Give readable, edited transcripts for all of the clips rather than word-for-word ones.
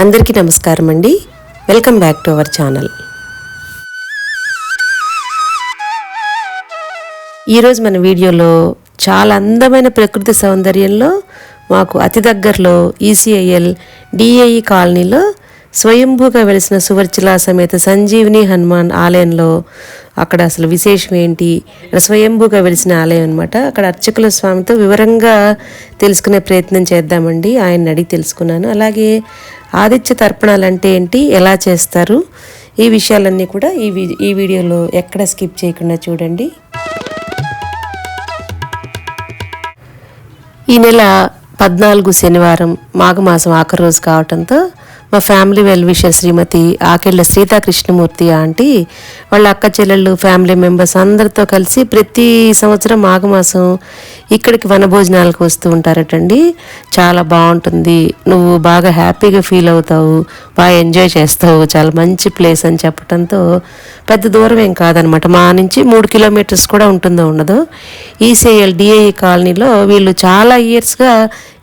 అందరికీ నమస్కారం అండి. Welcome back to our channel. ఈరోజు మన వీడియోలో చాలా అందమైన ప్రకృతి సౌందర్యంలో మాకు అతి దగ్గరలో ఈసీఐఎల్ డిఏఈ కాలనీలో స్వయంభూగా వెలిసిన సువర్చల సమేత సంజీవిని హనుమాన్ ఆలయంలో అక్కడ అసలు విశేషం ఏంటి, స్వయంభూగా వెలిసిన ఆలయం అనమాట. అక్కడ అర్చకుల స్వామితో వివరంగా తెలుసుకునే ప్రయత్నం చేద్దామండి. ఆయన అడిగి తెలుసుకున్నాను. అలాగే ఆదిత్య తర్పణాలు అంటే ఏంటి, ఎలా చేస్తారు, ఈ విషయాలన్నీ కూడా ఈ వీడియోలో ఎక్కడ స్కిప్ చేయకుండా చూడండి. ఈ నెల 14 శనివారం మాఘమాసం ఆఖరి రోజు కావటంతో మా ఫ్యామిలీ వెల్ విషర్ శ్రీమతి ఆకెళ్ళ సీతాకృష్ణమూర్తి ఆంటీ వాళ్ళ అక్క చెల్లెళ్ళు ఫ్యామిలీ మెంబర్స్ అందరితో కలిసి ప్రతి సంవత్సరం మాఘమాసం ఇక్కడికి వనభోజనాలకు వస్తూ ఉంటారటండి. చాలా బాగుంటుంది, నువ్వు బాగా హ్యాపీగా ఫీల్ అవుతావు, బాగా ఎంజాయ్ చేస్తావు, చాలా మంచి ప్లేస్ అని చెప్పడంతో పెద్ద దూరం ఏం కాదనమాట. మా నుంచి 3 కిలోమీటర్స్ కూడా ఉంటుందో ఉండదో. ఈసీఐఎల్ డిఏఈ కాలనీలో వీళ్ళు చాలా ఇయర్స్గా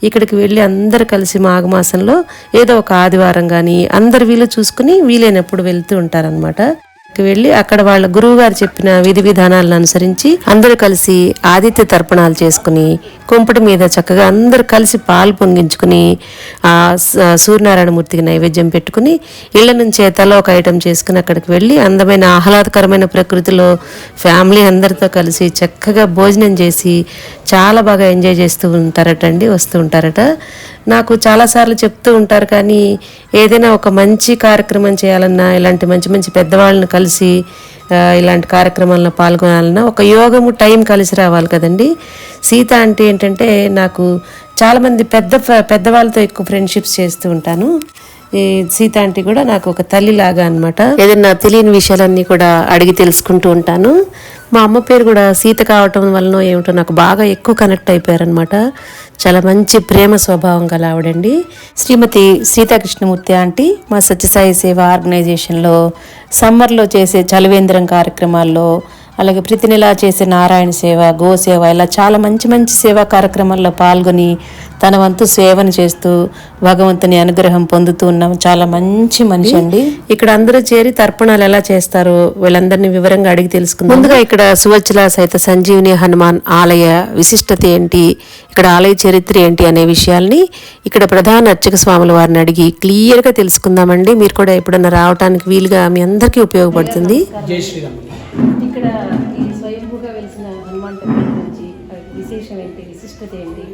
ఇక్కడికి వెళ్ళి అందరు కలిసి మాఘమాసంలో ఏదో ఒక ఆదివారం కానీ అందరు వీలు చూసుకుని వీలైనప్పుడు వెళ్తూ ఉంటారనమాట. వెళ్ళి అక్కడ వాళ్ళ గురువు గారు చెప్పిన విధి విధానాలను అనుసరించి అందరూ కలిసి ఆదిత్య తర్పణాలు చేసుకుని కుంపటి మీద చక్కగా అందరూ కలిసి పాలు పొంగించుకుని ఆ సూర్యనారాయణమూర్తికి నైవేద్యం పెట్టుకుని ఇళ్ల నుంచే తల ఒక ఐటెం చేసుకుని అక్కడికి వెళ్ళి అందమైన ఆహ్లాదకరమైన ప్రకృతిలో ఫ్యామిలీ అందరితో కలిసి చక్కగా భోజనం చేసి చాలా బాగా ఎంజాయ్ చేస్తూ ఉంటారటండి, వస్తూ ఉంటారట. నాకు చాలాసార్లు చెప్తూ ఉంటారు, కానీ ఏదైనా ఒక మంచి కార్యక్రమం చేయాలన్నా, ఇలాంటి మంచి మంచి పెద్దవాళ్ళని కలిసి ఇలాంటి కార్యక్రమాల్లో పాల్గొనాలన్నా ఒక యోగము టైం కలిసి రావాలి కదండి. సీత అంటే ఏంటంటే నాకు చాలామంది పెద్దవాళ్ళతో ఎక్కువ ఫ్రెండ్షిప్స్ చేస్తూ ఉంటాను. ఈ సీత ఆంటీ కూడా నాకు ఒక తల్లిలాగా అనమాట. ఏదైనా తెలియని విషయాలన్నీ కూడా అడిగి తెలుసుకుంటూ ఉంటాను. మా అమ్మ పేరు కూడా సీత కావటం వలన ఏమిటో నాకు బాగా ఎక్కువ కనెక్ట్ అయిపోయారనమాట. చాలా మంచి ప్రేమ స్వభావం గల ఆవిడండి శ్రీమతి సీతాకృష్ణమూర్తి ఆంటీ. మా సత్యసాయి సేవ ఆర్గనైజేషన్లో సమ్మర్లో చేసే చలివేంద్రం కార్యక్రమాల్లో, అలాగే ప్రతి నెలా చేసే నారాయణ సేవ, గోసేవ, ఇలా చాలా మంచి మంచి సేవా కార్యక్రమాల్లో పాల్గొని తన వంతు సేవను చేస్తూ భగవంతుని అనుగ్రహం పొందుతూ ఉన్నాం. చాలా మంచి మనిషి అండి. ఇక్కడ అందరూ చేరి తర్పణాలు ఎలా చేస్తారో వీళ్ళందరినీ వివరంగా అడిగి తెలుసుకుందాం. ముందుగా ఇక్కడ సువర్చల సహిత సంజీవిని హనుమాన్ ఆలయ విశిష్టత ఏంటి, ఇక్కడ ఆలయ చరిత్ర ఏంటి అనే విషయాల్ని ఇక్కడ ప్రధాన అర్చక స్వాముల వారిని అడిగి క్లియర్గా తెలుసుకుందామండి. మీరు కూడా ఎప్పుడన్నా రావడానికి వీలుగా మీ అందరికీ ఉపయోగపడుతుంది. జై శ్రీరామ్. ఇక్కడ ఈ స్వయంభూగా వెలిసిన హనుమాన్ టెంపుల్ గురించి విశేషం ఏంటి, విశిష్టత ఏంటి,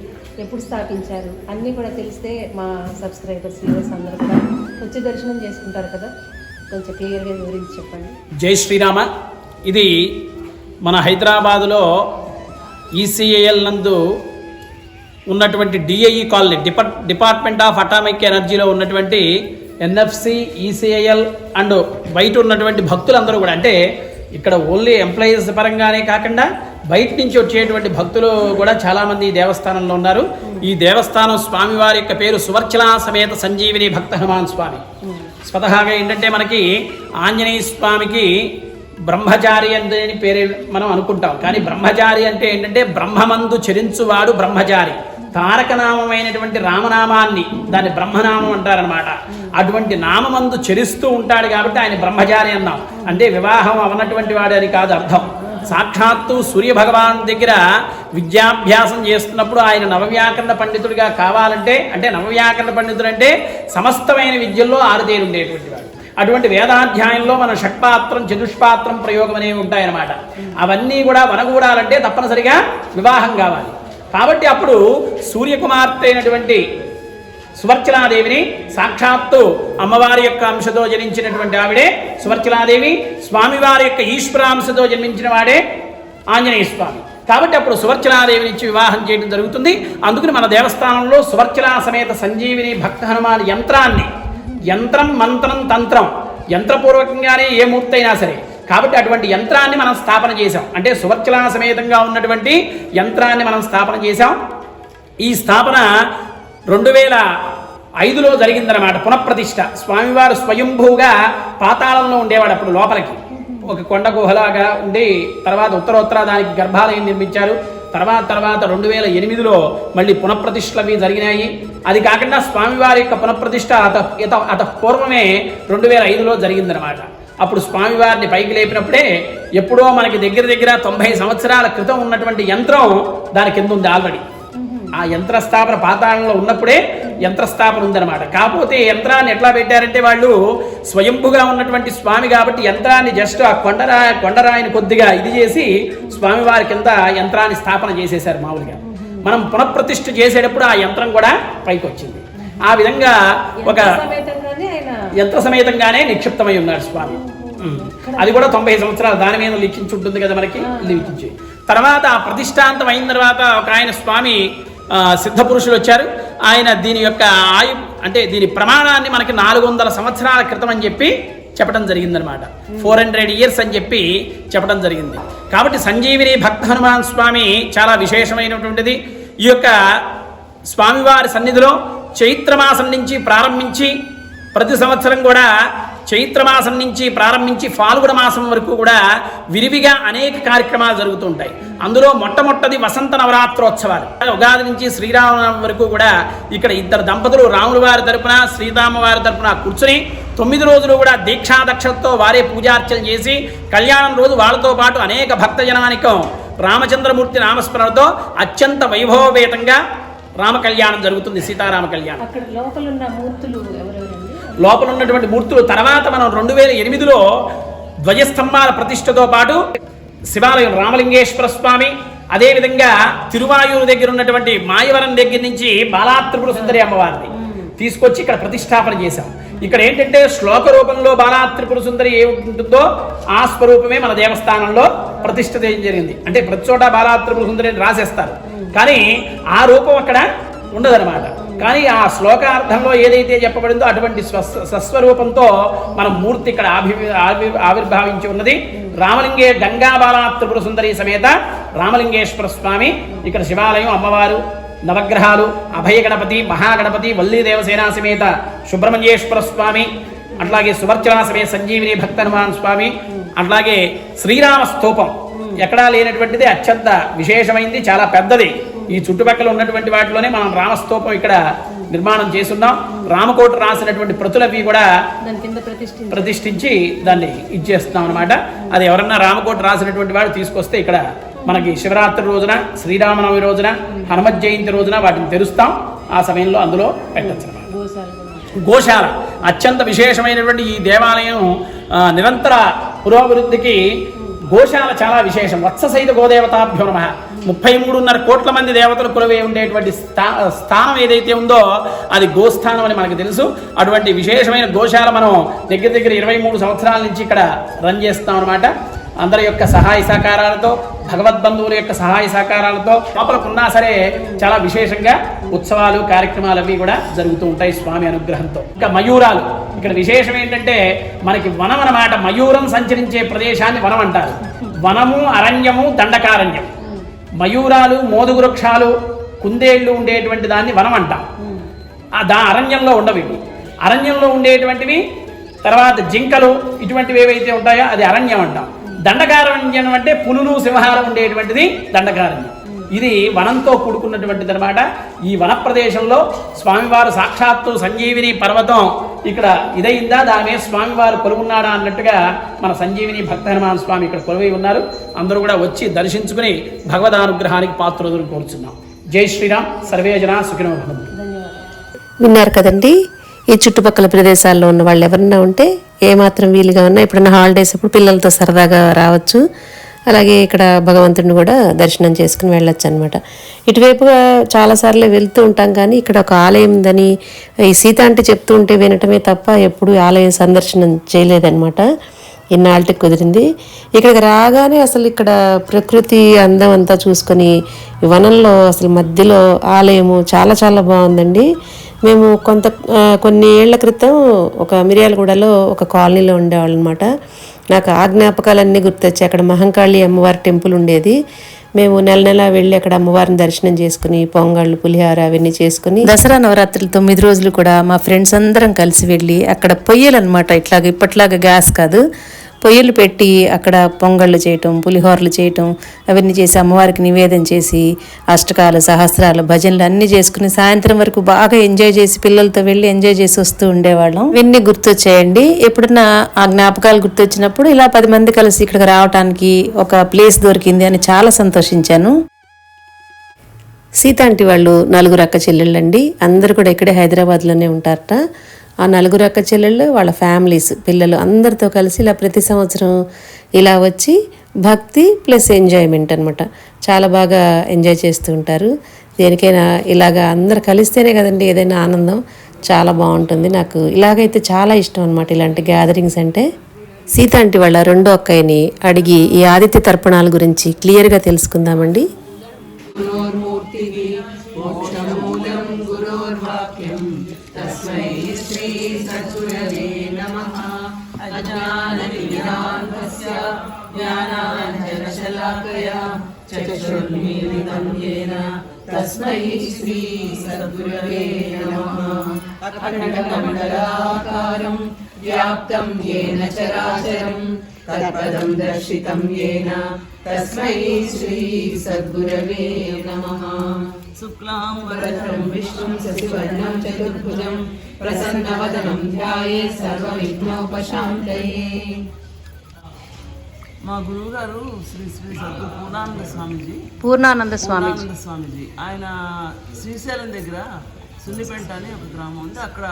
ఎప్పుడు స్థాపించారు అన్నీ కూడా తెలిస్తే మా సబ్స్క్రైబర్స్ వ్యూవర్స్ అందరూ కూడా వచ్చి దర్శనం చేసుకుంటారు కదా, కొంచెం క్లియర్గా వివరించి చెప్పండి. జై శ్రీరామ. ఇది మన హైదరాబాదులో ఈసీఐఎల్ నందు ఉన్నటువంటి DAE colony, department of atomic ఎనర్జీలో ఉన్నటువంటి ఎన్ఎఫ్సి, ఈసీఐఎల్ అండ్ బయట ఉన్నటువంటి భక్తులందరూ కూడా, అంటే ఇక్కడ ఓన్లీ ఎంప్లాయీస్ పరంగానే కాకుండా బయట నుంచి వచ్చేటువంటి భక్తులు కూడా చాలామంది ఈ దేవస్థానంలో ఉన్నారు. ఈ దేవస్థానం స్వామివారి యొక్క పేరు సువర్చల సమేత సంజీవిని భక్త హనుమాన్ స్వామి. స్వతహాగా ఏంటంటే మనకి ఆంజనేయ స్వామికి బ్రహ్మచారి అని పేరు మనం అనుకుంటాం, కానీ బ్రహ్మచారి అంటే ఏంటంటే బ్రహ్మమందు చరించువాడు బ్రహ్మచారి. తారకనామైనటువంటి రామనామాన్ని దాన్ని బ్రహ్మనామం అంటారనమాట. అటువంటి నామందు చరిస్తూ ఉంటాడు కాబట్టి ఆయన బ్రహ్మచారి అన్నాం. అంటే వివాహం అవనటువంటి వాడు అని కాదు అర్థం. సాక్షాత్తు సూర్యభగవాన్ దగ్గర విద్యాభ్యాసం చేస్తున్నప్పుడు ఆయన నవవ్యాకరణ పండితుడిగా కావాలంటే, అంటే నవవ్యాకరణ పండితుడు అంటే సమస్తమైన విద్యల్లో ఆరుతేరు ఉండేటువంటి వాడు. అటువంటి వేదాధ్యాయంలో మన షట్పాత్రం, చతుష్పాత్రం ప్రయోగం అనేవి ఉంటాయన్నమాట. అవన్నీ కూడా వనగూడాలంటే తప్పనిసరిగా వివాహం కావాలి. కాబట్టి అప్పుడు సూర్యకుమార్తె అయినటువంటి సువర్చలాదేవిని సాక్షాత్తు అమ్మవారి యొక్క అంశతో జనించినటువంటి ఆవిడే సువర్చలాదేవి, స్వామివారి యొక్క ఈశ్వరాంశతో జన్మించిన వాడే ఆంజనేయ స్వామి. కాబట్టి అప్పుడు సువర్చలాదేవిని ఇచ్చి వివాహం చేయడం జరుగుతుంది. అందుకని మన దేవస్థానంలో సువర్చలా సమేత సంజీవిని భక్త హనుమాన్ యంత్రాన్ని, యంత్రం, మంత్రం, తంత్రం, యంత్రపూర్వకంగానే ఏ మూర్తి అయినా సరే, కాబట్టి అటువంటి యంత్రాన్ని మనం స్థాపన చేశాం. అంటే సువర్చలా సమేతంగా ఉన్నటువంటి యంత్రాన్ని మనం స్థాపన చేశాం. ఈ స్థాపన 2005లో జరిగిందనమాట, పునఃప్రతిష్ఠ. స్వామివారు స్వయంభూగా పాతాళంలో ఉండేవాడు అప్పుడు. లోపలికి ఒక కొండ గుహలాగా ఉండి తర్వాత ఉత్తరోత్తర దానికి గర్భాలయం నిర్మించారు. తర్వాత 2008లో మళ్ళీ పునఃప్రతిష్టలు అవి జరిగినాయి. అది కాకుండా స్వామివారి యొక్క పునఃప్రతిష్ఠ అత పూర్వమే 2005లో జరిగిందనమాట. అప్పుడు స్వామివారిని పైకి లేపినప్పుడే ఎప్పుడో మనకి దగ్గర 90 సంవత్సరాల క్రితం ఉన్నటువంటి యంత్రం దాని కింద ఉంది ఆల్రెడీ. ఆ యంత్రస్థాపన పాతాళంలో ఉన్నప్పుడే యంత్రస్థాపన ఉందన్నమాట. కాకపోతే యంత్రాన్ని ఎట్లా పెట్టారంటే వాళ్ళు స్వయంభుగా ఉన్నటువంటి స్వామి కాబట్టి యంత్రాన్ని జస్ట్ ఆ కొండరాయిని కొద్దిగా ఇది చేసి స్వామివారి కింద యంత్రాన్ని స్థాపన చేసేశారు మామూలుగా. మనం పునఃప్రతిష్ఠ చేసేటప్పుడు ఆ యంత్రం కూడా పైకి వచ్చింది. ఆ విధంగా ఒక యంత్ర సమేతంగానే నిక్షిప్తమై ఉన్నాడు స్వామి. అది కూడా 90 సంవత్సరాలు దాని మీద లిఖించి ఉంటుంది కదా మనకి, లిఖించి తర్వాత ఆ ప్రతిష్టాంతం అయిన తర్వాత ఒక ఆయన స్వామి సిద్ధ పురుషులు వచ్చారు. ఆయన దీని యొక్క అంటే దీని ప్రమాణాన్ని మనకి 400 సంవత్సరాల క్రితం అని చెప్పి చెప్పడం జరిగిందనమాట. 400 years అని చెప్పి చెప్పడం జరిగింది. కాబట్టి సంజీవిని భక్త హనుమాన్ స్వామి చాలా విశేషమైనటువంటిది. ఈ యొక్క స్వామివారి సన్నిధిలో చైత్రమాసం నుంచి ప్రారంభించి ప్రతి సంవత్సరం కూడా చైత్రమాసం నుంచి ప్రారంభించి ఫాల్గుణ మాసం వరకు కూడా విరివిగా అనేక కార్యక్రమాలు జరుగుతుంటాయి. అందులో మొట్టమొదటి వసంత నవరాత్రోత్సవాలు. ఉగాది నుంచి శ్రీరామనవమి వరకు కూడా ఇక్కడ ఇద్దరు దంపతులు రాముల వారి తరపున శ్రీరామవారి తరపున కూర్చుని 9 రోజులు కూడా దీక్షాదక్షతతో వారే పూజార్చన చేసి కళ్యాణం రోజు వాళ్ళతో పాటు అనేక భక్తజనానికం రామచంద్రమూర్తి నామస్మరణతో అత్యంత వైభవపేతంగా రామ కళ్యాణం జరుగుతుంది, సీతారామ కళ్యాణం. లోపల ఉన్నటువంటి మూర్తులు తర్వాత మనం 2008లో ధ్వజస్తంభాల ప్రతిష్టతో పాటు శివాలయం రామలింగేశ్వర స్వామి, అదేవిధంగా తిరువాయూరు దగ్గర ఉన్నటువంటి మాయవరం దగ్గర నుంచి బాలాత్రిపుర సుందరి అమ్మవారిని తీసుకొచ్చి ఇక్కడ ప్రతిష్టాపన చేశాం. ఇక్కడ ఏంటంటే శ్లోక రూపంలో బాలాత్రిపుర సుందరి ఏ ఉంటుందో ఆ స్వరూపమే మన దేవస్థానంలో ప్రతిష్ఠ చేయడం జరిగింది. అంటే ప్రతి చోట బాలాత్రిపుర సుందరి అని రాసేస్తారు, కానీ ఆ రూపం అక్కడ ఉండదన్నమాట. కానీ ఆ శ్లోకార్థంలో ఏదైతే చెప్పబడిందో అటువంటి స్వస్వరూపంతో మన మూర్తి ఇక్కడ ఆవిర్భావించి ఉన్నది. గంగా బాలాత్రిపుర సుందరి సమేత రామలింగేశ్వర స్వామి. ఇక్కడ శివాలయం, అమ్మవారు, నవగ్రహాలు, అభయ గణపతి, మహాగణపతి, వల్లీ దేవసేనా సమేత సుబ్రహ్మణ్యేశ్వర స్వామి, అట్లాగే సువర్చన సమేత సంజీవిని భక్త హనుమాన్ స్వామి, అట్లాగే శ్రీరామ స్తూపం ఎక్కడా లేనటువంటిది, అత్యంత విశేషమైంది, చాలా పెద్దది. ఈ చుట్టుపక్కల ఉన్నటువంటి వాటిలోనే మనం రామస్తూపం ఇక్కడ నిర్మాణం చేస్తున్నాం. రామకోట రాసినటువంటి ప్రతులవి కూడా ప్రతిష్ఠించి దాన్ని ఇచ్చేస్తున్నాం అనమాట. అది ఎవరన్నా రామకోట రాసినటువంటి వాడు తీసుకొస్తే ఇక్కడ మనకి శివరాత్రి రోజున, శ్రీరామనవమి రోజున, హనుమత్ జయంతి రోజున వాటిని తెరుస్తాం. ఆ సమయంలో అందులో పెట్టచ్చు అనమాట. గోశాల అత్యంత విశేషమైనటువంటి ఈ దేవాలయం నిరంతర పురోభివృద్ధికి గోశాల చాలా విశేషం. వత్ససహిత గోదేవతాభ్యో నమః. 33.5 కోట్ల మంది దేవతలు కొలువై ఉండేటువంటి స్థానం ఏదైతే ఉందో అది గోస్థానం అని మనకు తెలుసు. అటువంటి విశేషమైన గోశాల మనం దగ్గర 23 సంవత్సరాల నుంచి ఇక్కడ రన్ చేస్తాం అనమాట. అందరి యొక్క సహాయ సహకారాలతో, భగవద్బంధువుల యొక్క సహాయ సహకారాలతో లోపలకున్నా సరే చాలా విశేషంగా ఉత్సవాలు, కార్యక్రమాలు అవి కూడా జరుగుతూ ఉంటాయి స్వామి అనుగ్రహంతో. ఇంకా మయూరాలు ఇక్కడ విశేషం ఏంటంటే మనకి వనం అన్నమాట. మయూరం సంచరించే ప్రదేశాన్ని వనం అంటారు. వనము, అరణ్యము, దండకారణ్యం. మయూరాలు, మోదుగు వృక్షాలు, కుందేళ్లు ఉండేటువంటి దాన్ని వనం అంటాం. అరణ్యంలో ఉండవి. అరణ్యంలో ఉండేటువంటివి తర్వాత జింకలు ఇటువంటివి ఏవైతే ఉంటాయో అది అరణ్యం అంటాం. దండకారణ్యం అంటే పులులు, సింహాలు ఉండేటువంటిది దండకారణ్యం. ఇది వనంతో కూడుకున్నటువంటిది అనమాట. ఈ వన ప్రదేశంలో స్వామివారు సాక్షాత్తు సంజీవిని పర్వతం ఇక్కడ ఇదైందా, దాని మీద స్వామివారు కొలువున్నాడా అన్నట్టుగా మన సంజీవిని భక్త హనుమాన్ స్వామి ఇక్కడ కొలువై ఉన్నారు. అందరూ కూడా వచ్చి దర్శించుకుని భగవదానుగ్రహానికి పాత్రలు కోరుచున్నాం. జై శ్రీరామ్. సర్వే జనా సుఖినో భవంతు. విన్నారు కదండి. ఈ చుట్టుపక్కల ప్రదేశాల్లో ఉన్న వాళ్ళు ఎవరన్నా ఉంటే ఏమాత్రం వీలుగా ఉన్నా ఎప్పుడన్నా హాలిడేస్ అప్పుడు పిల్లలతో సరదాగా రావచ్చు. అలాగే ఇక్కడ భగవంతుడిని కూడా దర్శనం చేసుకుని వెళ్ళొచ్చు అనమాట. ఇటువైపుగా చాలాసార్లు వెళ్తూ ఉంటాం, కానీ ఇక్కడ ఒక ఆలయం ఉందని ఈ సీత అంటే చెప్తూ ఉంటే వినటమే తప్ప ఎప్పుడు ఆలయం సందర్శనం చేయలేదన్నమాట. ఇన్నాళ్ళకి కుదిరింది. ఇక్కడికి రాగానే అసలు ఇక్కడ ప్రకృతి అందం అంతా చూసుకొని వనంలో అసలు మధ్యలో ఆలయము చాలా చాలా బాగుందండి. మేము కొన్ని ఏళ్ల క్రితం ఒక మిర్యాలగూడలో ఒక కాలనీలో ఉండేవాళ్ళు అనమాట. నాకు ఆ జ్ఞాపకాలన్నీ గుర్తొచ్చాయి. అక్కడ మహంకాళి అమ్మవారి టెంపుల్ ఉండేది. మేము నెల వెళ్ళి అక్కడ అమ్మవారిని దర్శనం చేసుకుని పొంగళ్ళు, పులిహార అవన్నీ చేసుకుని దసరా నవరాత్రులు 9 రోజులు కూడా మా ఫ్రెండ్స్ అందరం కలిసి వెళ్ళి అక్కడ పొయ్యలు అనమాట. ఇట్లాగా ఇప్పట్లాగా గ్యాస్ కాదు, పొయ్యిలు పెట్టి అక్కడ పొంగళ్ళు చేయటం, పులిహోరలు చేయటం, అవన్నీ చేసి అమ్మవారికి నివేదన చేసి అష్టకాలు, సహస్రాలు, భజనలు అన్నీ చేసుకుని సాయంత్రం వరకు బాగా ఎంజాయ్ చేసి పిల్లలతో వెళ్ళి ఎంజాయ్ చేసి వస్తూ ఉండేవాళ్ళం. ఇవన్నీ గుర్తొచ్చాయండి. ఎప్పుడన్నా ఆ జ్ఞాపకాలు గుర్తొచ్చినప్పుడు ఇలా 10 మంది కలిసి ఇక్కడికి రావటానికి ఒక ప్లేస్ దొరికింది అని చాలా సంతోషించాను. సీత ఆంటీ వాళ్ళు 4 అక్క చెల్లెళ్ళండి. అందరూ కూడా ఇక్కడే హైదరాబాద్లోనే ఉంటారట. ఆ 4 అక్క చెల్లెళ్ళు వాళ్ళ ఫ్యామిలీస్, పిల్లలు అందరితో కలిసి ఇలా ప్రతి సంవత్సరం ఇలా వచ్చి భక్తి ప్లస్ ఎంజాయ్మెంట్ అనమాట. చాలా బాగా ఎంజాయ్ చేస్తూ ఉంటారు. దేనికైనా ఇలాగా అందరు కలిస్తేనే కదండి ఏదైనా ఆనందం. చాలా బాగుంటుంది. నాకు ఇలాగైతే చాలా ఇష్టం అనమాట ఇలాంటి గ్యాదరింగ్స్ అంటే. సీత ఆంటీ వాళ్ళ 2వ అక్కయ్యని అడిగి ఈ ఆదిత్య తర్పణాల గురించి క్లియర్గా తెలుసుకుందామండి. मोक्षमूलं गुरोर्वाक्यं तस्मै श्री सद्गुरवे नमः। अज्ञानतिमिरान्धस्य ज्ञानाञ्जनशलाकया चक्षुर्मीलितं येन तस्मै श्री सद्गुरवे नमः। अखण्डमण्डलाकारं व्याप्तं येन चराचरं तत्पदं दर्शितं येन तस्मै श्री सद्गुरवे नमः। शुक्लां वरदं विष्णुं शशिवर्णं चतुर्भुजं प्रसन्नवदनं ध्यायेत् सर्वविघ्नोपशान्तये। మా గురువు గారు శ్రీ శ్రీ సద్గురు పూర్ణానంద స్వామీజీ ఆయన శ్రీశైలం దగ్గర సున్నిపెంట అని ఒక గ్రామం ఉంది. అక్కడ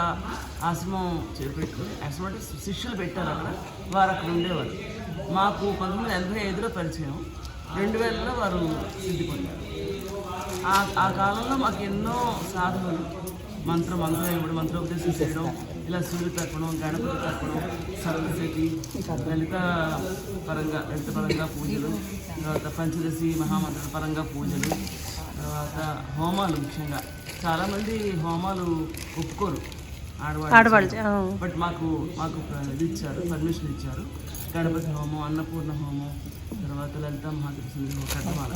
ఆశ్రమం చేపెట్టుకుని ఆశ్రమం అంటే శిష్యులు పెట్టారు. అక్కడ వారు అక్కడ ఉండేవారు. మాకు 1985లో పరిచయం. 2000లో వారు సిద్ధి పొందారు. ఆ కాలంలో మాకు ఎన్నో సాధనలు, మంత్రం ఇవ్వడం, మంత్రోపదేశం చేయడం, ఇలా సూర్య తర్పణం, గణపతి తర్పణం, సరస్వతి, లలిత పరంగా పూజలు, తర్వాత పంచదశి మహామంత్ర పరంగా పూజలు, తర్వాత హోమాలు. ముఖ్యంగా చాలామంది హోమాలు ఒప్పుకోరు ఆడవాళ్ళు, బట్ మాకు ఇది ఇచ్చారు, పర్మిషన్ ఇచ్చారు. గణపతి హోమం, అన్నపూర్ణ హోమం, తర్వాత లలిత మహాత్రిపుర కట్టమాల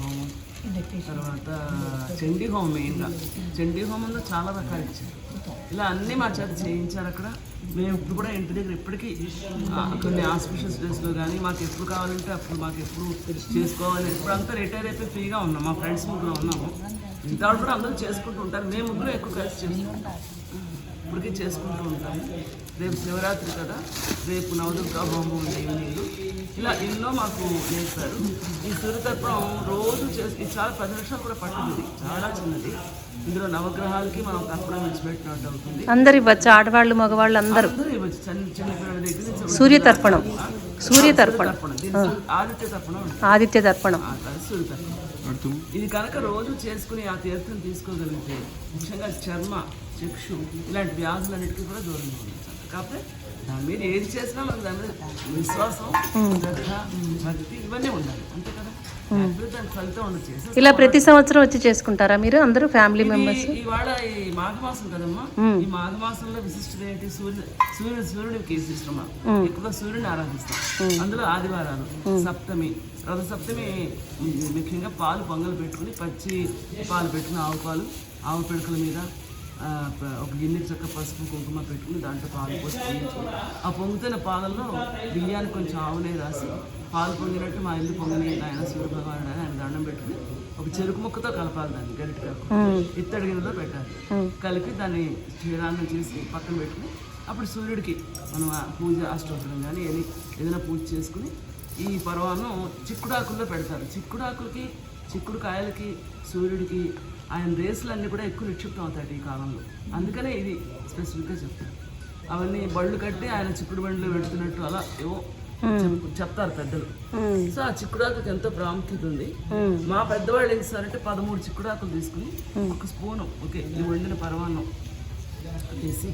హోమం, తర్వాత చండీ హోమం. మెయిన్గా చండీ హోమంలో చాలా రకాలు ఇచ్చారు. ఇలా అన్నీ మా చేత చేయించారు అక్కడ. మేము ఇప్పుడు కూడా ఇంటి దగ్గర ఇప్పటికీ కొన్ని ఆస్పిషియస్ డేస్లో కానీ మాకు ఎప్పుడు కావాలంటే అప్పుడు మాకు ఎప్పుడు చేసుకోవాలి. ఇప్పుడు అంతా రిటైర్ అయిపోయి ఫ్రీగా ఉన్నాం. మా ఫ్రెండ్స్ ముగ్గురు ఉన్నాము. ఇంత కూడా అందరూ చేసుకుంటూ ఉంటారు. మేము ముగ్గురు ఎక్కువ కలిసి చేసుకుంటాం, ఇప్పటికీ చేసుకుంటూ ఉంటాము. రేపు శివరాత్రి కదా, రేపు నవదుర్గా హోమం ఉంది ఈవినింగ్. ఇలా ఎన్నో మాకు నేర్పారు. ఈ సూర్యతర్పణం రోజు ఇది చాలా 10 నిమిషాలు కూడా పట్టుతుంది. చాలా చిన్నది. ఇందులో నవగ్రహాలకి మనం తర్పణం విడిచిపెట్టినట్టు అవుతుంది. అందరు ఇవ్వచ్చు, ఆడవాళ్ళు మగవాళ్ళు అందరూ ఇవ్వచ్చు. చిన్న పిల్లల దగ్గర సూర్య తర్పణం ఆదిత్య తర్పణం సూర్య తర్పణం. ఇది కనుక రోజు చేసుకుని ఆ తీర్థం తీసుకోగలిగితే ముఖ్యంగా చర్మ, చక్షు ఇలాంటి వ్యాధులన్నిటికీ కూడా దూరంగా ఉంది. కాకపోతే దాని మీద ఏది చేసినా మనకు దాని మీద విశ్వాసం, శ్రద్ధ, భక్తి ఇవన్నీ ఉండాలి. అంతే కదా, దాని ఫలితం ఉండదు. ఇలా ప్రతి సంవత్సరం వచ్చి చేసుకుంటారా మీరు అందరూ ఫ్యామిలీ మెంబర్స్? ఇవాళ ఈ మాఘమాసం కదమ్మా, ఈ మాఘమాసంలో విశిష్టత ఏంటి? సూర్యుడికి ఇష్టమా, ఎక్కువ సూర్యుడిని ఆరాధిస్తాం. అందులో ఆదివారాలు, సప్తమి, రథ సప్తమి ముఖ్యంగా పాలు పొంగలు పెట్టుకుని, పచ్చి పాలు పెట్టుకుని, ఆవు పిడకల మీద ఒక గిన్నెకి చక్క పసుపు కుంకుమ పెట్టుకుని దాంట్లో పాలు పోసి పొంగించుకుని, ఆ పొంగుతున్న పాలల్లో బియ్యాన్ని కొంచెం ఆవునే రాసి పాలు పొంగినట్టు మా ఇల్లు పొంగని ఆయన సూర్య భగవానుడు ఆయన దండం పెట్టుకుని ఒక చెరుకు ముక్కతో కలపాలి. దాన్ని గరిట ఇత్తడి గిన్నెలో పెట్టాలి. కలిపి దాన్ని క్షీరాన్నం చేసి పక్కన పెట్టుకుని అప్పుడు సూర్యుడికి మనం పూజ అష్టోత్తరం కానీ ఏదైనా పూజ చేసుకుని ఈ పర్వాన్ని చిక్కుడాకుల్లో పెడతారు. చిక్కుడాకులకి, చిక్కుడు కాయలకి, సూర్యుడికి ఆయన రేసులన్నీ కూడా ఎక్కువ నిక్షిప్తం అవుతాయి ఈ కాలంలో. అందుకనే ఇది స్పెసిఫిక్గా చెప్తారు. అవన్నీ బళ్ళు కట్టి ఆయన చిక్కుడు బండిలో పెడుతున్నట్టు అలా ఏవో చెప్తారు పెద్దలు. సో ఆ చిక్కుడాకుకి ఎంతో ప్రాముఖ్యత ఉంది. మా పెద్దవాళ్ళు ఏం చేస్తారంటే 13 చిక్కుడాకులు తీసుకుని ఒక స్పూను ఈ వండిన పరమాన్నం తీసి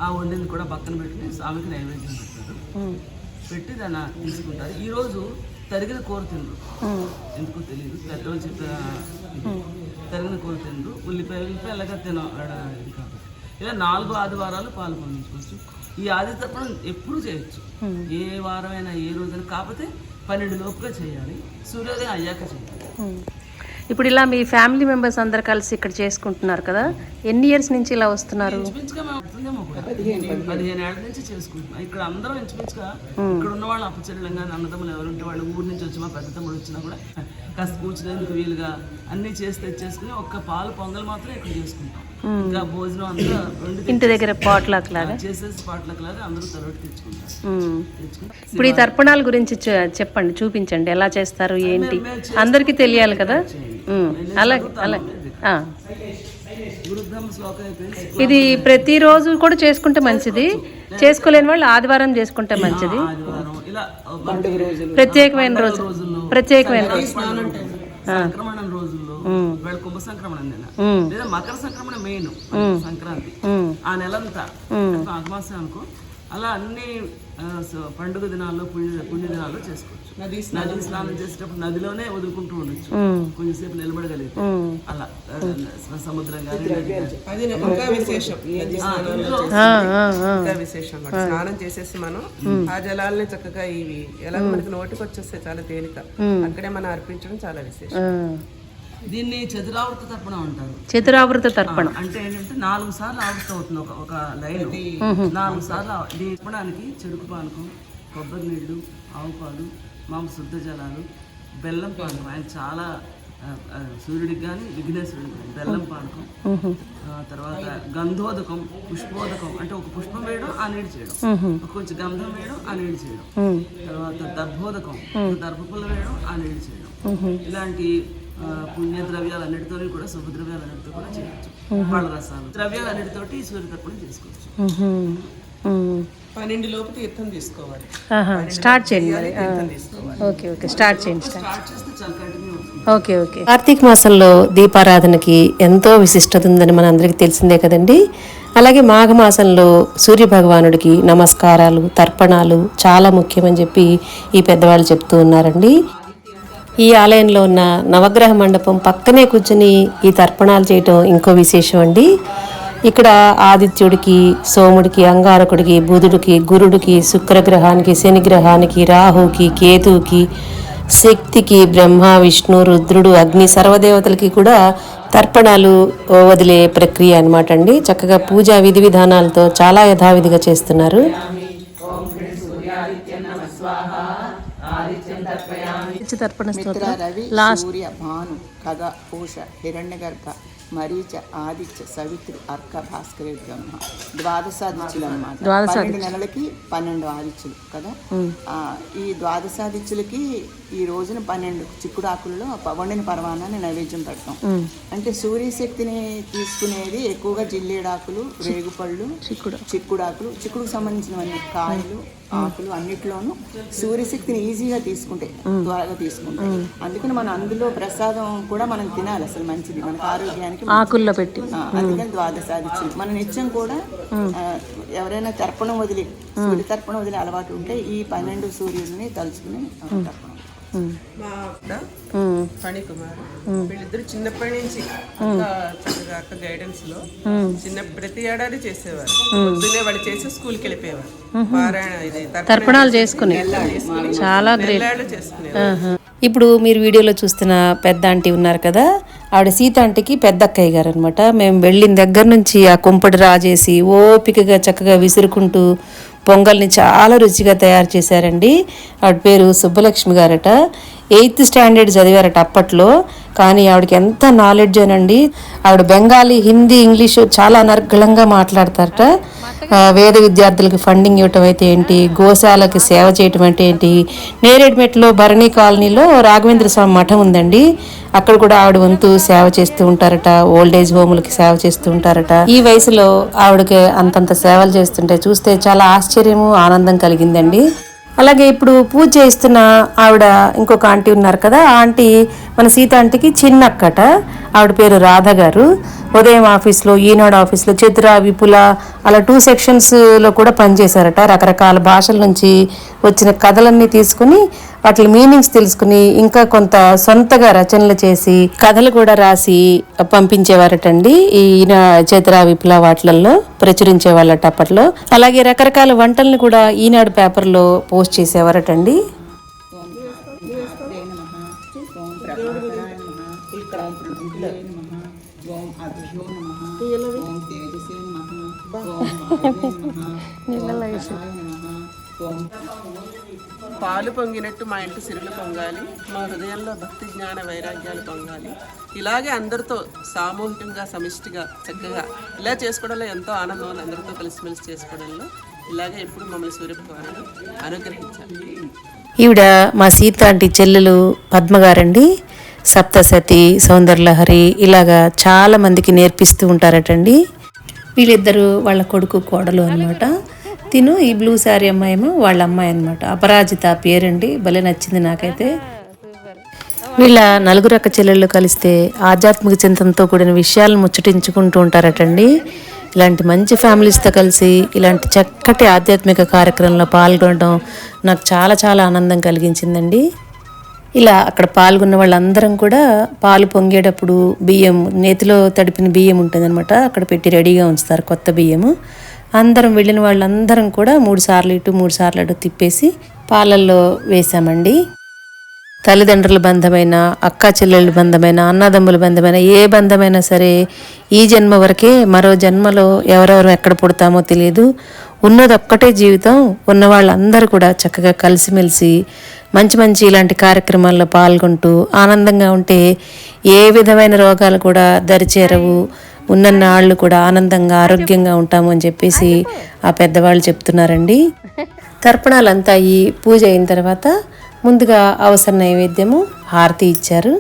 ఆ వండింది కూడా పక్కన పెట్టుకుని స్వామికి నైవేద్యం పెడతారు. పెట్టి దాన్ని తీసుకుంటారు. ఈరోజు తరిగిన కూర తిండ్రు, ఎందుకో తెలియదు, పెద్దవాళ్ళు చెప్పిన తరిగిన కూర తిండ్రు. ఉల్లిపాయ ఎలాగ ఇది కాబట్టి ఇలా 4 ఆదివారాలు పాలు పొందించుకోవచ్చు. ఈ ఆది తర్పణం ఎప్పుడు చేయొచ్చు, ఏ వారమైనా ఏ రోజైనా. కాకపోతే 12 లోపుగా చేయాలి, సూర్యోదయం అయ్యాక చేయాలి. ఇప్పుడు ఇలా మీ ఫ్యామిలీ మెంబర్స్ అందరు కలిసి ఇక్కడ చేసుకుంటున్నారు కదా, ఎన్ని ఇయర్స్ నుంచి ఇలా వస్తున్నారు? ఇంచుమించుగా మేము అవుతుందేమో కూడా 15 ఏళ్ళ నుంచి చేసుకుంటున్నాం. ఇక్కడ అందరం ఇంచుమించుగా ఇక్కడ ఉన్న వాళ్ళు అప్పచెల్లెలు కానీ అన్నదమ్ములు ఎవరుంటే వాళ్ళు ఊరి నుంచి వచ్చి మా పెద్ద తమ్ముడు వచ్చినా కూడా కాస్త కూర్చునేందుకు వీలుగా అన్ని చేసి తెచ్చేసుకుని ఒక్క పాలు పొంగల్ మాత్రం ఇక్కడ చేసుకుంటాం. ఇంకా భోజనం అంతా ఇంటి దగ్గర పాట్లాక్ లాగా చేసేసి పాటలకు లాగా అందరూ తరగతి తెచ్చుకుంటారు. ఇప్పుడు ఈ తర్పణాల గురించి చెప్పండి, చూపించండి ఎలా చేస్తారు ఏంటి, అందరికీ తెలియాలి కదా. అలాగే అలాగే ఇది ప్రతిరోజు కూడా చేసుకుంటే మంచిది, చేసుకోలేని వాళ్ళు ఆదివారం చేసుకుంటే మంచిది. ప్రత్యేకమైన రోజు సంక్రమణం రోజుల్లో వీళ్ళ కుంభ సంక్రమణం లేదా మకర సంక్రమణ మెయిన్ సంక్రాంతి ఆ నెలంతా మాఘమాసం అనుకో. అలా అన్ని పండుగ దినాల్లో పుణ్య దినాల్లో చేసుకోవచ్చు. నది స్నానం చేసేటప్పుడు నదిలోనే వదులుకుంటూ ఉండొచ్చు, కొంచెంసేపు నిలబడగలిగితే. అలా సముద్రం అది ఇంకా విశేషం. స్నానం చేసేసి మనం ఆ జలాలని చక్కగా ఇవి ఎలా మనకి నోటికి వచ్చేస్తే చాలా తేలిక, అక్కడే మనం అర్పించడం చాలా విశేషం. దీన్ని చతురావృత తర్పణం అంటారు. చతురావృత తర్పణం అంటే ఏంటంటే 4 సార్లు ఆవృతం అవుతుంది ఒక లైన్. 4 సార్లు దీపడానికి చెరుకు పానకం, కొబ్బరి నీళ్లు, ఆవు పాలు, శుద్ధ జలాలు, బెల్లం పానకం. ఆయన చాలా సూర్యుడికి కానీ విఘ్నేశ్వరుడికి కానీ బెల్లం పానకం, తర్వాత గంధోదకం, పుష్పోదకం అంటే ఒక పుష్పం వేయడం ఆ నీళ్ళు చేయడం, కొంచెం గంధం వేయడం ఆ నీళ్ళు చేయడం, తర్వాత దర్భోదకం దర్భపుల్ల వేయడం ఆ నీళ్ళు చేయడం. ఇలాంటి పుణ్య ద్రవ్యాలన్నిటితో కూడా శుభద్రవ్యాలన్నిటితో కూడా చేయొచ్చు. పళ్ళ రసాలు ద్రవ్యాలన్నిటితోటి సూర్య తర్పణం చేసుకోవచ్చు. 12 లోపు తీర్థం తీసుకోవాలి. స్టార్ట్ చేయండి. ఓకే ఓకే స్టార్ట్ చేయండి. Okay okay. కార్తీక మాసంలో దీపారాధనకి ఎంతో విశిష్టత ఉందని మన అందరికీ తెలిసిందే కదండి. అలాగే మాఘమాసంలో సూర్య భగవానుడికి నమస్కారాలు, తర్పణాలు చాలా ముఖ్యమని చెప్పి ఈ పెద్దవాళ్ళు చెప్తూ ఉన్నారండి. ఈ ఆలయంలో ఉన్న నవగ్రహ మండపం పక్కనే కూర్చుని ఈ తర్పణాలు చేయటం ఇంకో విశేషం అండి. ఇక్కడ ఆదిత్యుడికి, సోముడికి, అంగారకుడికి, బుధుడికి, గురుడికి, శుక్రగ్రహానికి, శనిగ్రహానికి, రాహుకి, కేతువుకి, శక్తికి, బ్రహ్మ, విష్ణు, రుద్రుడు, అగ్ని సర్వదేవతలకి కూడా తర్పణాలు వదిలే ప్రక్రియ అనమాట అండి. చక్కగా పూజా విధి విధానాలతో చాలా యథావిధిగా చేస్తున్నారు. తర్పణ రవి, సూర్య, భాను, ఖగ, పూష, హిరణ్యగర్భ, మరీచ, ఆదిత్య, సవిత్రి, అర్క, భాస్కర, బ్రహ్మ ద్వాదశాదిత్యులు అనమాట. 12 నెలలకి 12 ఆదిత్యులు కదా. ఈ ద్వాదశాదిత్యులకి ఈ రోజున 12 చిక్కుడాకులలో వండిన పరమాన్నాన్ని నైవేద్యం పెడతాం. అంటే సూర్యశక్తిని తీసుకునేది ఎక్కువగా జిల్లేడాకులు, రేగుపళ్ళు, చిక్కుడాకులు, చిక్కుడుకు సంబంధించినవన్నీ కాయలు, ఆకులు అన్నిట్లోనూ సూర్యశక్తిని ఈజీగా తీసుకుంటాయి, త్వరగా తీసుకుంటాయి. అందుకని మనం అందులో ప్రసాదం కూడా మనం తినాలి, అసలు మంచిది మనకు ఆరోగ్యానికి ఆకుల్లో పెట్టి. అందుకని ద్వాదశాదిత్యులు మన నిత్యం కూడా ఎవరైనా తర్పణం వదిలి సూర్య తర్పణం వదిలే అలవాటు ఉంటే ఈ 12 సూర్యుడిని తలుచుకుని తర్పణం. ఫణికుమార్ వీళ్ళిద్దరు చిన్నప్పటి నుంచి చక్కగా అక్క గైడెన్స్ లో ప్రతి ఏడాది చేసేవారు. పొద్దున్నే వాళ్ళు చేసి స్కూల్కి వెళ్ళిపోయేవారు. తర్పణాలు చేసుకుని చాలా గ్రేట్ చేసుకునేవారు. ఇప్పుడు మీరు వీడియోలో చూస్తున్న పెద్ద ఆంటీ ఉన్నారు కదా, ఆవిడ సీత ఆంటీకి పెద్ద అక్కయ్య గారు అనమాట. మేము వెళ్ళిన దగ్గర నుంచి ఆ కుంపటి రాజేసి ఓపికగా చక్కగా విసురుకుంటూ పొంగల్ని చాలా రుచిగా తయారు చేశారండి. ఆవిడ పేరు సుబ్బలక్ష్మి గారట. 8th స్టాండర్డ్ చదివారట అప్పట్లో. కానీ ఆవిడకి ఎంత నాలెడ్జ్ అనండి. ఆవిడ బెంగాలీ, హిందీ, ఇంగ్లీషు చాలా అనర్గళంగా మాట్లాడతారట. వేద విద్యార్థులకి ఫండింగ్ ఇవ్వటం అయితే ఏంటి, గోశాలకి సేవ చేయటం అంటే ఏంటి. నేరేడ్మెట్లో భరణి కాలనీలో రాఘవేంద్ర స్వామి మఠం ఉందండి, అక్కడ కూడా ఆవిడ వంతు సేవ చేస్తూ ఉంటారట. ఓల్డేజ్ హోములకి సేవ చేస్తూ ఉంటారట. ఈ వయసులో ఆవిడకి అంతంత సేవలు చేస్తుంటే చూస్తే చాలా ఆశ్చర్యము, ఆనందం కలిగిందండి. అలాగే ఇప్పుడు పూజ చేస్తున్న ఆవిడ ఇంకొక ఆంటీ ఉన్నారు కదా, ఆ ఆంటీ మన సీత ఆంటీకి చిన్న అక్కట. ఆవిడ పేరు రాధ గారు. ఉదయం ఆఫీస్లో, ఈనాడు ఆఫీస్లో, చతుర, విపుల అలా 2 సెక్షన్స్లో కూడా పనిచేశారట. రకరకాల భాషల నుంచి వచ్చిన కథలన్నీ తీసుకుని వాటి మీనింగ్స్ తెలుసుకుని ఇంకా కొంత సొంతగా రచనలు చేసి కథలు కూడా రాసి పంపించేవారటండి. ఈయన చతుర, విపుల వాటిలలో ప్రచురించేవాళ్ళట అప్పట్లో. అలాగే రకరకాల వంటల్ని కూడా ఈనాడు పేపర్లో పోస్ట్ చేసేవారటండి. నీళ్ళలో వేసి పాలు పొంగినట్టు మా ఇంటి సిరులు పొంగాలి, మా హృదయంలో భక్తి జ్ఞాన వైరాగ్యాలు పొంగాలి. ఇలాగే అందరితో సామూహికంగా సమిష్టిగా చక్కగా ఇలా చేసుకోవడంలో ఎంతో ఆనందం ఉంది. అందరితో కలిసిమెలిసి చేసుకోవడంలో ఇలాగే ఎప్పుడు మమ్మల్ని సూర్యభగవానుడు అనుగ్రహించాలి. ఈవిడ మా సీత ఆంటీ చెల్లెలు పద్మగారండి. సప్తసతి, సౌందర్యలహరి ఇలాగా చాలా మందికి నేర్పిస్తూ ఉంటారటండి. వీళ్ళిద్దరు వాళ్ళ కొడుకు కోడలు అనమాట. తిను ఈ బ్లూ శారీ అమ్మాయేమో వాళ్ళ అమ్మాయి అనమాట. అపరాజిత పేరండి, భలే నచ్చింది నాకైతే. వీళ్ళ నలుగురు అక్క చెల్లెళ్ళు కలిస్తే ఆధ్యాత్మిక చింతనతో కూడిన విషయాలను ముచ్చటించుకుంటూ ఉంటారటండి. ఇలాంటి మంచి ఫ్యామిలీస్తో కలిసి ఇలాంటి చక్కటి ఆధ్యాత్మిక కార్యక్రమంలో పాల్గొనడం నాకు చాలా చాలా ఆనందం కలిగించిందండి. ఇలా అక్కడ పాల్గొన్న వాళ్ళందరం కూడా పాలు పొంగేటప్పుడు బియ్యం, నేతిలో తడిపిన బియ్యం ఉంటుందన్నమాట, అక్కడ పెట్టి రెడీగా ఉంచుతారు కొత్త బియ్యము. అందరం వెళ్ళిన వాళ్ళందరం కూడా 3 సార్లు ఇటు 3 సార్లు అటు తిప్పేసి పాలల్లో వేసామండి. తల్లిదండ్రుల బంధమైన, అక్కా చెల్లెళ్ళ బంధమైన, అన్నదమ్ముల బంధమైన ఏ బంధమైనా సరే ఈ జన్మ వరకే, మరో జన్మలో ఎవరెవరు ఎక్కడ పుడతామో తెలియదు. ఉన్నది ఒక్కటే జీవితం. ఉన్న వాళ్ళందరూ కూడా చక్కగా కలిసిమెలిసి మంచి మంచి ఇలాంటి కార్యక్రమాల్లో పాల్గొంటూ ఆనందంగా ఉంటే ఏ విధమైన రోగాలు కూడా దరిచేరవు. ఉన్నన్నాళ్ళు కూడా ఆనందంగా ఆరోగ్యంగా ఉంటాము అని చెప్పేసి ఆ పెద్దవాళ్ళు చెప్తున్నారండి. తర్పణాలంతా ఈ పూజ అయిన తర్వాత ముందుగా అవసర నైవేద్యము హారతి ఇచ్చారు.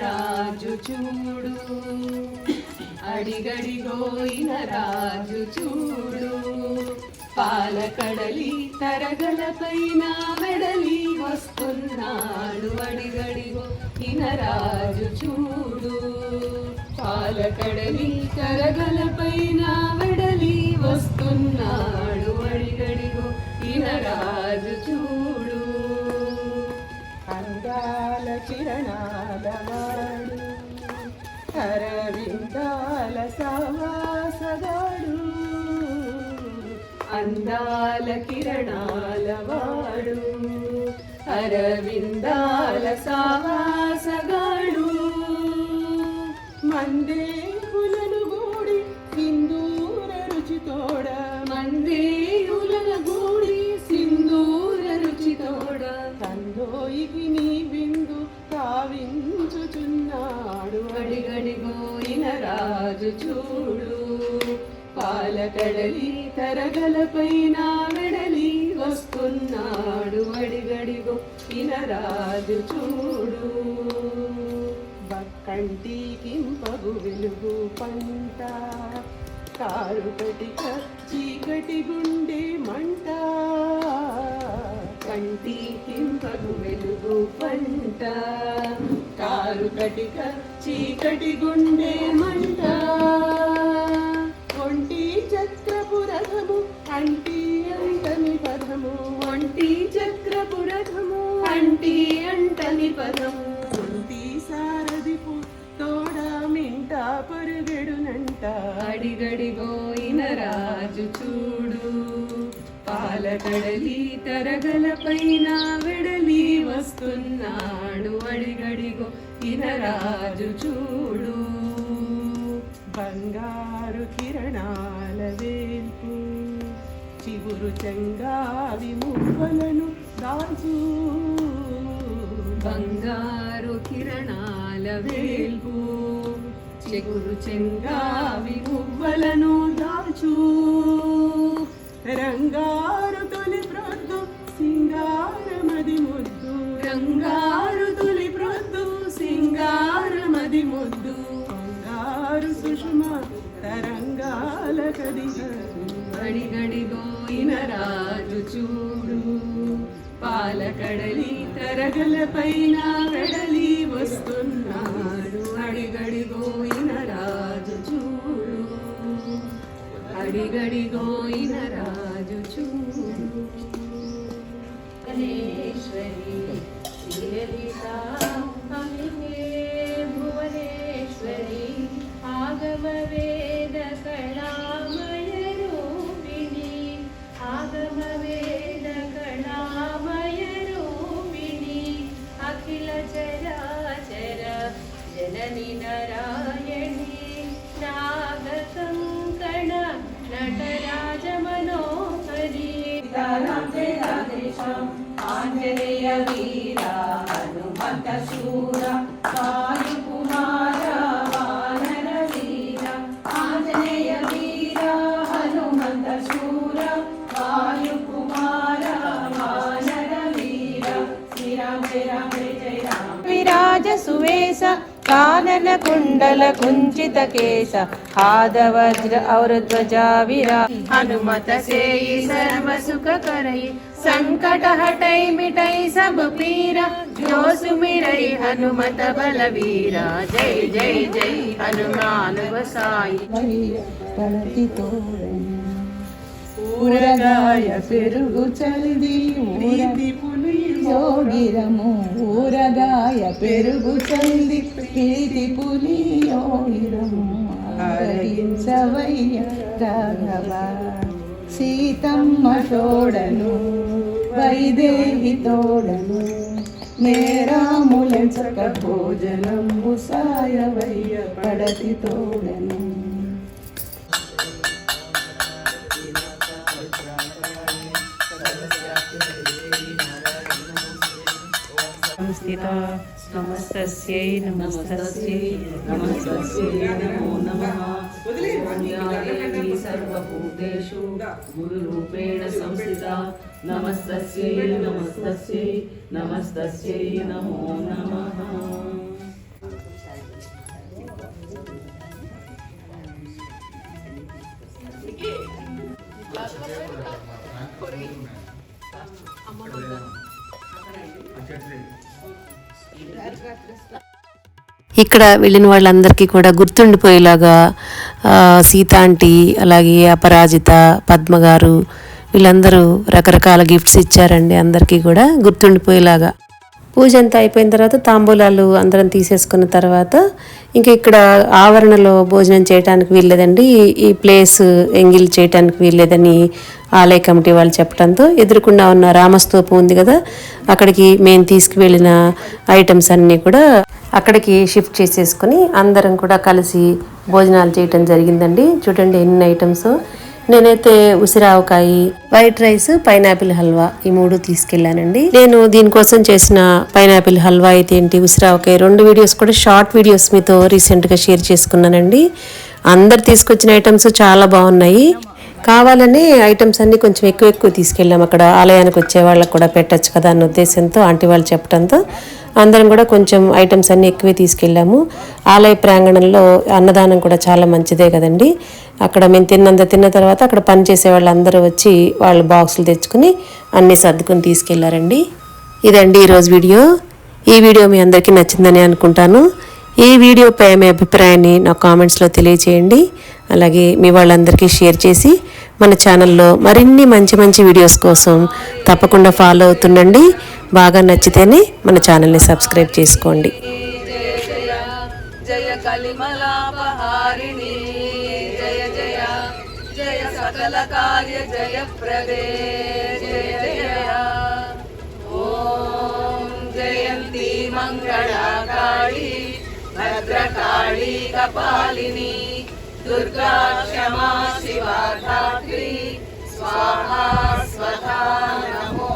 రాజు చూడు అడిగడిగోయిన రాజు చూడు పాలకడలి తరగల పైన వెడలి వస్తున్నాడు అడిగడిగో ఇన రాజు చూడు పాలకడలి తరగల పైన వెడలి వస్తున్నాడు అడిగడిగో ఇన రాజు చూడు అందాల కిరణాల వాడు అరవిందాల సవాసగాడు అందాల కిరణాల వాడు అరవిందాల సవాసగాడు మందేహులను గూడి సింధూర రుచితోడ మందేహులను గూడి సింధూర రుచితోడ తందోయికి నీ బిందు కావించుచున్నాడు అడిగడిగోయిన రాజు చూడు పాలకడలి తరగల పైన వెడలి వస్తున్నాడు అడిగడిగో ఇన రాజు చూడు బక్కంటి కింపగు వెలుగు పంట కారుకటిక చీకటి గుండె మంట కంటి కింపగు వెలుగు పంట కారుకటిక చీకటి గుండె మంట ఒంటి చక్రపు రథము అంటి అంటని పదము ఒంటి చక్రపు రథము అంటి అంటని పదము ఒంటి సారథిపు తోడ మింట పరుగెడునంట అడిగడిగోయిన రాజు చూడు పాలకడలి తరగల పైన వెడలి వస్తున్నాడు అడిగడిగో ఇన రాజు చూడు బంగారు కిరణాల వేల్పు చిగురు చెంగావి మువ్వలను దాచు బంగారు కిరణాల వేల్పు చిగురు చెంగావి మువ్వలను దాచు రంగారు తొలి ప్రొద్దు సింగారమది ముద్దు రంగారు తొలి ప్రొద్దు సింగారమది ముద్దు బంగారు సుషమ తరంగాల కదిగ అడిగడిగోయిన రాజు చూడు పాలకడలి తరగల పైన వెడలి వస్తున్నాడు అడిగడిగోయిన రాజు చూడు అడిగడిగోయిన రాజు చూడు భువనేశ్వరి భువనేశ్వరి ఆగమ వేద కళామయ రూపిణి वीर हनुमत शूर वायुकुमार वानर वीर आंजनेय वीर हनुमत शूर वायुकुमार वानर वीर श्री राम जय राम जय राम विराज सुवेश कानन कुंडल कुंचित केश हाद वज्र और ध्वजा विरा हनुमत से सर्व सुख करई संकट हटई मिटई सब पीरा जो सुमिरई हनुमत बलवीरा जय जय जय हनुमान गोसाई ఊరగాయ పెరుగు చల్ది యోగిరము ఊరగాయ పెరుగు చల్ది ప్రీతి పులి యోగిరము ఆరగించవయ్య రాఘవ సీతమ్మ తోడను వైదేహి తోడను నేరాములంచక భోజనం సాయవయ్య పడతి తోడను संस्थिता नमस्तस्यै नमस्तस्यै नमस्तस्यै नमो नमः देवी सर्वभूतेषु गुरुरूपेण संस्थिता नमस्तस्यै नमस्तस्यै नमस्तस्यै नमो नमः ఇక్కడ వెళ్ళిన వాళ్ళందరికీ కూడా గుర్తుండిపోయేలాగా సీత ఆంటీ, అలాగే అపరాజిత, పద్మ గారు వీళ్ళందరూ రకరకాల గిఫ్ట్స్ ఇచ్చారండి. అందరికీ కూడా గుర్తుండిపోయేలాగా. పూజ అంతా అయిపోయిన తర్వాత తాంబూలాలు అందరం తీసేసుకున్న తర్వాత ఇంకా ఇక్కడ ఆవరణలో భోజనం చేయడానికి వీల్లేదండి, ఈ ప్లేస్ ఎంగిల్ చేయడానికి వీల్లేదని ఆలయ కమిటీ వాళ్ళు చెప్పడంతో ఎదురుకుండా ఉన్న రామస్తూపం ఉంది కదా, అక్కడికి మేము తీసుకువెళ్ళిన ఐటమ్స్ అన్నీ కూడా అక్కడికి షిఫ్ట్ చేసేసుకొని అందరం కూడా కలిసి భోజనాలు చేయటం జరిగిందండి. చూడండి ఎన్ని ఐటమ్స్. నేనైతే ఉసిరావకాయ, వైట్ రైస్, పైనాపిల్ హల్వా ఈ 3 తీసుకెళ్లానండి. నేను దీనికోసం చేసిన పైనాపిల్ హల్వా అయితే ఏంటి, ఉసిరావకాయ 2 వీడియోస్ కూడా షార్ట్ వీడియోస్ మీతో రీసెంట్గా షేర్ చేసుకున్నానండి. అందరు తీసుకొచ్చిన ఐటమ్స్ చాలా బాగున్నాయి. కావాలని ఐటమ్స్ అన్ని కొంచెం ఎక్కువ తీసుకెళ్ళాం. అక్కడ ఆలయానికి వచ్చే వాళ్ళకి కూడా పెట్టచ్చు కదా అన్న ఉద్దేశంతో ఆంటీ వాళ్ళు చెప్పడంతో అందరం కూడా కొంచెం ఐటమ్స్ అన్ని ఎక్కువే తీసుకెళ్ళాము. ఆలయ ప్రాంగణంలో అన్నదానం కూడా చాలా మంచిదే కదండి. అక్కడ మేము తిన్న తర్వాత అక్కడ పనిచేసే వాళ్ళందరూ వచ్చి వాళ్ళ బాక్సులు తెచ్చుకుని అన్నీ సర్దుకుని తీసుకెళ్లారండి. ఇదండి ఈరోజు వీడియో. ఈ వీడియో మీ అందరికీ నచ్చిందని అనుకుంటాను. ఈ వీడియోపై మీ అభిప్రాయాన్ని నా కామెంట్స్లో తెలియచేయండి. అలాగే మీ వాళ్ళందరికీ షేర్ చేసి మన ఛానల్లో మరిన్ని మంచి వీడియోస్ కోసం తప్పకుండా ఫాలో అవుతుండండి. బాగా నచ్చితేనే మన ఛానల్ని సబ్స్క్రైబ్ చేసుకోండి. జయ కలిమలాపహారిణి జయ జయ జయ సకల కార్య జయ ప్రదే జయ జయ ఓం జయంతి మంగళకాళి భద్రకాళి కపాలిని దుర్గా క్షమా శివా ధాత్రి స్వాహా స్వధా నమో